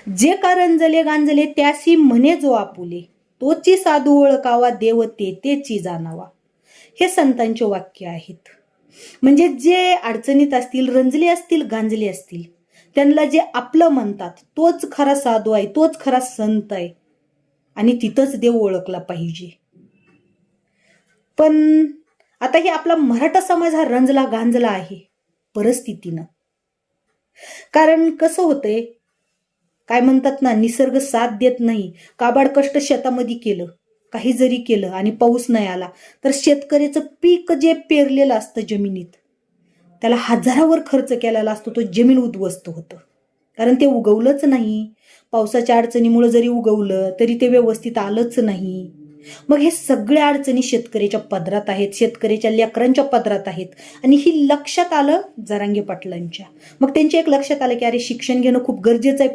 जे का रंजले गांजले त्यासी म्हणे जो आपुले, तोची साधू ओळखावा देव तेची जाणावा. हे संतांचे वाक्य आहेत. म्हणजे जे अडचणीत असतील, रंजले असतील, गांजले असतील, त्यांना जे आपलं म्हणतात तोच खरा साधू आहे, तोच खरा संत आहे आणि तिथंच देव ओळखला पाहिजे. पण आता हे आपला मराठा समाज हा रंजला गांजला आहे परिस्थितीनं. कारण कसं होतंय, काय म्हणतात ना, निसर्ग साथ देत नाही. काबाड कष्ट शेतामध्ये केलं, काही जरी केलं आणि पाऊस नाही आला तर शेतकऱ्याचं पीक जे पेरलेलं असतं जमिनीत, त्याला हजारावर खर्च केलेला असतो, तो जमीन उद्ध्वस्त होतं. कारण ते उगवलंच नाही. पावसाच्या अडचणीमुळे जरी उगवलं तरी ते व्यवस्थित आलंच नाही. मग हे सगळ्या अडचणी शेतकऱ्याच्या पदरात आहेत, शेतकऱ्याच्या लेकरांच्या पदरात आहेत. आणि ही लक्षात आलं जरांगे पाटलांच्या. मग त्यांच्या एक लक्षात आलं की अरे शिक्षण घेणं खूप गरजेचं आहे.